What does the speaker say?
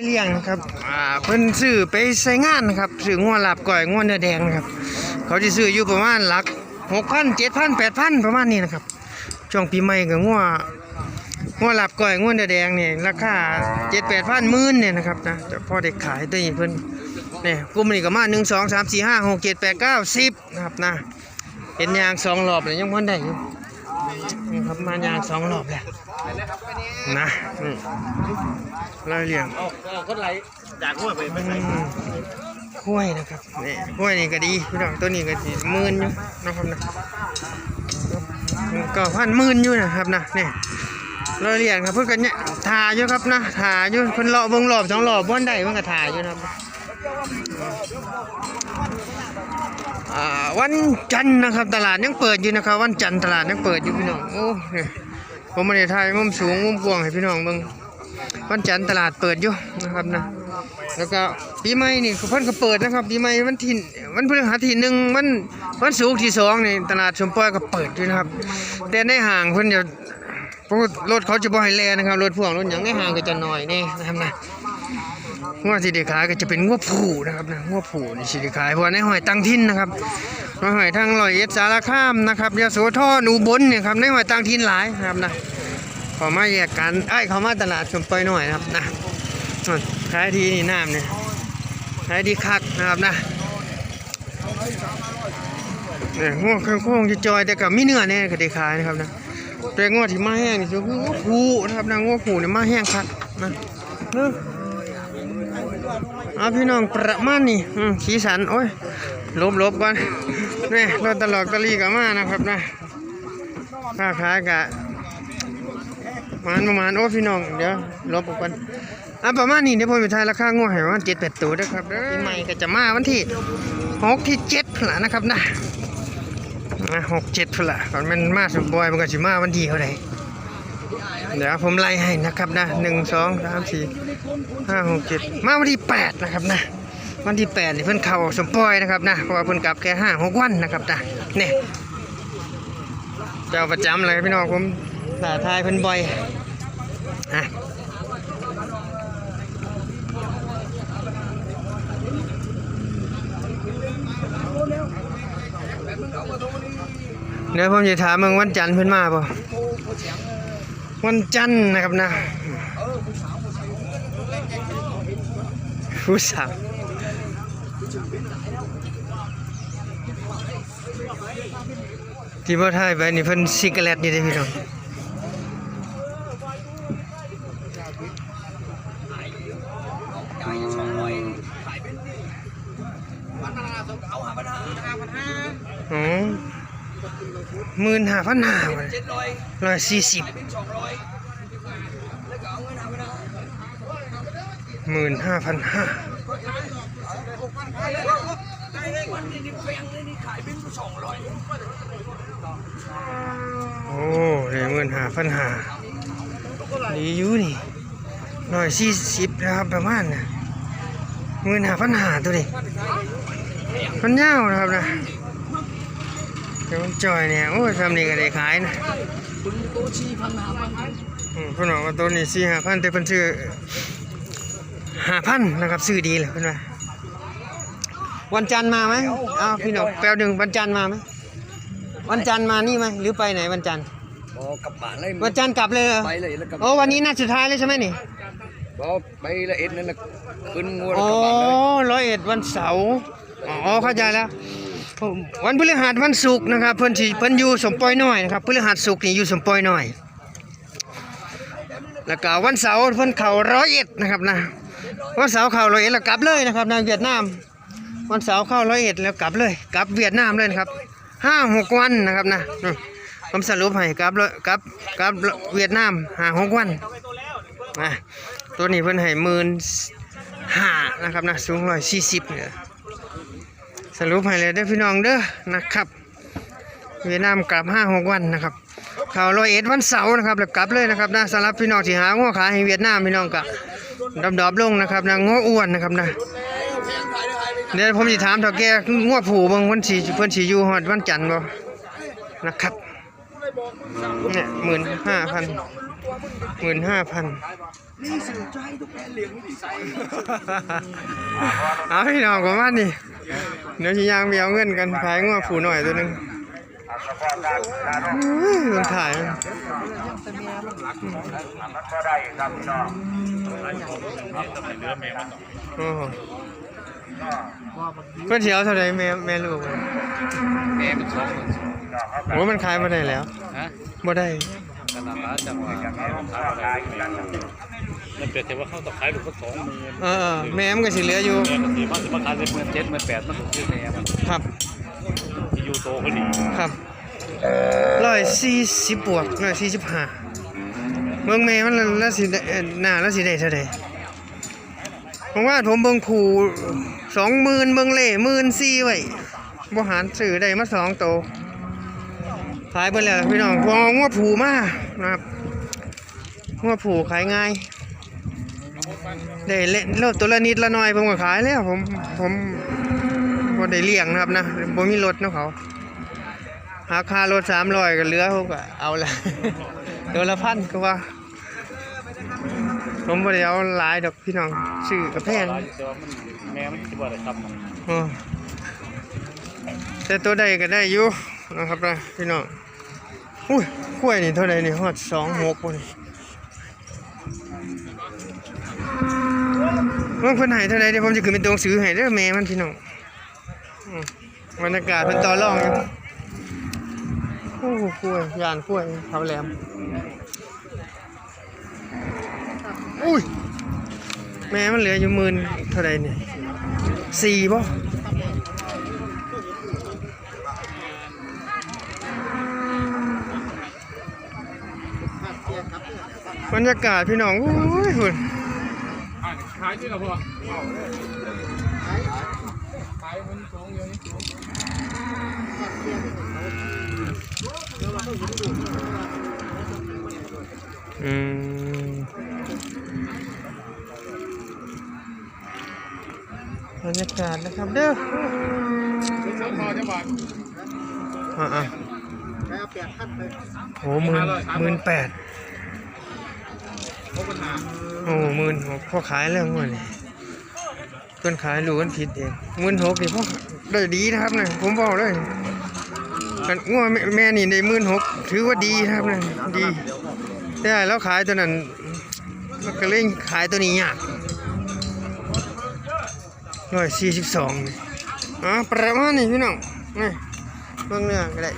เลี้ยงนะครับเพิ่นซื้อไปใช้งานนะครับซื้องัวลาบก้อยงัวเนื้อแดงนะครับเขาจะซื้ออยู่ประมาณหลัก 6,000 7,000 8,000 ประมาณนี้นะครับช่วงปีใหม่ก็งัวลาบก้อยงัวเนื้อแดงนี่ราคา 7-8,000 10,000เนี่ยนะครับนะแต่พอได้ขายตัวนี้เพิ่นนี่กลุ่มนี้ก็มา1 2 3 4 5 6 7 8 9 10นะครับนะเห็นยาง2รอบเลยยังบ่ได้อยู่นี่ครับมายาง2รอบแล้วนะรายเลี้ยงคนไหลจากหัวไปห้วยนะครับนี่ห้วยนี่ก็ดีพี่น้องตัวนี้ก็สิ10,000อยู่นะครับนะก็1,000อยู่นะครับนะนี่รายเลี้ยงครับเพิ่นก็เนี่ยถ่าอยู่ครับนะถ่าอยู่เพิ่นเลาะเบิ่งรอบ2รอบบ่ได้เพิ่นก็ถ่าอยู่นะครับวันจันทร์นะครับตลาดยังเปิดอยู่นะครับวันจันทร์ตลาดยังเปิดอยู่พี่น้องโอ้ผมไม่ได้ถ่ายมุมสูงมุมกว้างให้พี่น้องเบิ่งวันจันทร์ตลาดเปิดอยู่นะครับนะแล้วก็ปีใหม่นี่เพิ่นก็เปิดนะครับปีใหม่วันพฤหัสที่1วันศุกร์ที่2นี่ตลาดสมปอยก็เปิดอยู่นะครับแต่ในห้างเพิ่นเดี๋ยวรถเขาจะบ่ให้แล่นะครับรถพ่วงรถหยังในห้างก็จะน้อยแน่นะครับนะงัวสิได้ขายก็จะเป็นงัวผู้นะครับนะงัวผู้นี่สิได้ขายเพราะในห้อยตั้งถิ่นนะครับหอยทาง101สารคามนะครับยโสธรอุบลเนี่ยครับในหอยตั้งถิ่นหลายนะครับนะขอมาแยกกันเขามาตลาดชมปล่อยหน่อยนะครับนะขายทีนี่น้ำเนี่ยขายดีคักนะครับนะเนี่ยงัวโค้งจะจอยแต่กับมีเนื้อแน่ก็ได้ขายนะครับนะแต่งัวที่มาแห้งนี่คืองัวผู้นะครับนะงัวผู้เนี่ยมาแห้งคักนะพี่น้องประมาณนี้สีสันโอ้ยลบก่อนนี่รถตลอดตะลีกับมานะครับนะค่าขายกะประมาณโอ้พี่น้องเดี๋ยวลบก่อนประมาณนี้เดี๋ยวผมไปทายราคางัวให้ว่า7-8ตัวนะครับปีใหม่ก็จะมาวันที่6 ที่ 7พฤษภาคมนะครับนะ6 7พฤษภาคมก่อนมันมาสุดบอยมันก็จะมาวันที่เท่าไหร่เดี๋ยวผมไล่ให้นะครับนะ1 2 3 4 5 6 7มาวันที่8นะครับนะวันที่8นี่เพิ่นเข้าสมปอยนะครับนะเพราะว่าเพิ่นกลับแค่5-6 วันนะครับนะนี่เจ้าประจำเลยพี่น้องผมถ่ายทายเพิ่นบ่อยเดี๋ยวผมจะถามมึงวันจันทร์เพิ่นมาป่ะวันจันทร์นะครับนะผู้สาวที่บ่ถ่ายไปนี่เพิ่นซิกาเรตนี่ได้พี่น้อง15,500 140 15,500โอ้เนี่ย15,500ดีอยู่นี่140นะครับประมาณนะ15,500ตัวนี้มันยาวนะครับนะเดี๋ยวมันจ่อยเนี่ยโอ้ยทำนี่ก็ได้ขายนะเพิ่นบอกว่าตัวนี้4-5,000แต่เพิ่นซื้อ5,000นะครับซื้อดีเลยเพิ่นว่าวันจันทร์มาไหมพี่น้องแป๊บนึงวันจันทร์มาไหมวันจันทร์มานี่ไหมหรือไปไหนวันจันทร์กลับบ้านเลยวันจันทร์กลับเลยเหรอไปเลยแล้วกลับวันนี้นัดสุดท้ายเลยใช่ไหมนี่ไปละเอ็ดนั่นแหละขึ้นงัว101วันเสาร์เข้าใจแล้ววันพฤหัสวันศุกร์นะครับเพิ่นอยู่สมปอยน้อยนะครับพฤหัสศุกร์นี่อยู่สมปอยน้อยแล้วก็วันเสาร์เพิ่นเข้า101นะครับนะวันเสาร์เข้า101แล้วกลับเลยนะครับนะเวียดนามวันเสาร์เข้า101แล้วกลับเลยกลับเวียดนามเลยครับ5-6 วันนะครับนะผมสรุปให้กลับเวียดนาม5-6 วันตัวนี้เพิ่นให้15,000นะครับนะสูง140เนี่ยสรุปให้เลยเด้อพี่น้องเด้อนะครับเวียดนามกลับ5-6 วันนะครับเข้า101วันเสาร์นะครับแล้วกลับเลยนะครับนะสำหรับพี่น้องที่หางัวขายให้เวียดนามพี่น้องก็ดอบลงนะครับนะงัวอ้วนนะครับนะเดี๋ยวผมจะถามเฒ่าแก่งัวผู้เบิ่งเพิ่นสิอยู่ฮอดวันจันทร์บ่นะครับเนี่ย15,000 นี่สื่อใจทุกแม่เหลียงนี่ใส่ เอาพี่น้องประมาณนี้เดี๋ยวสิย่างไปเอาเงินกันขายงัวผูหน่อยตัวหนึงมันถ่ายโอ้โหเพื่อนเสียวเท่าไรแม่ลูก แม่มันสอง โอ้มันขายมาได้แล้ว ฮะ บ่ได้ ขนาดร้านจังหวะมันเกิดแต่ว่าเขาต้องขายลูกก็20,000แม่มันก็สิเหลืออยู่ แม่มันสิมาขายได้17,000 18,000มันถูกซื้อแม่มัน ครับ ที่อยู่โตขึ้นอีก ครับ140บวก145เบิ่งแม่มันแล้วสิได้หน้าแล้วสิได้เท่าใดผมว่าผมเบิ่งผู20,000เบิ่งเล่14,000ไว้บ่หารซื้อได้มา2โตวขายเบิดแล้วพี่น้องพวงงัวผูมานะครับงัวผูขายง่ายได้เล่นเลิกตัวละนิดละหน่อยผมก็ขายแล้วผมบ่ได้เลี้ยงนะครับนะบ่มีรถนะเขาหาค่ารถ300ก็เหลือเขาก็เอาละ ตัวละพันก็ว่าผมบ่ได้เอาหลายดอกพี่น้องซื้อก็แพง แม่มันสิบ่ได้ครับ แต่ตัวใดก็ได้อยู่นะครับนะพี่น้องอุ้ยกล้วยนี่เท่าใดนี่ฮอด26บ่นี่เพิ่นให้เท่าใดเดี๋ยวผมจะขึ้นเป็นตัวหนังสือให้เด้อแม่มันพี่น้องบรรยากาศเพิ่นต่อรองอยู่โอ้กล้วยย่านกล้วยเขาแหลมอุ้ยแม่มันเหลืออยู่10,000เท่าใดนี่4บ่บรรยากาศพี่น้องโอ้ยคุณขายที่เราพอขายมันสองเดียวนี่บรรยากาศนะครับเด้อโอ้18,000โอ้16,000พ่อขายแล้วงวดนี้เพิ่นขายรู้กันผิดเอง16,000นี่พ่อได้ดีนะครับเนี่ยผมบอกเลยกันงวดแม่นี่ได้16,000ถือว่าดีนะครับเนี่ยดีแต่แล้วขายตัวนั้นมันก็เล่นขายตัวนี้ยาก142นี่ประมาณนี้พี่น้องนี่เบิ่งเนื้อก็ได้16,000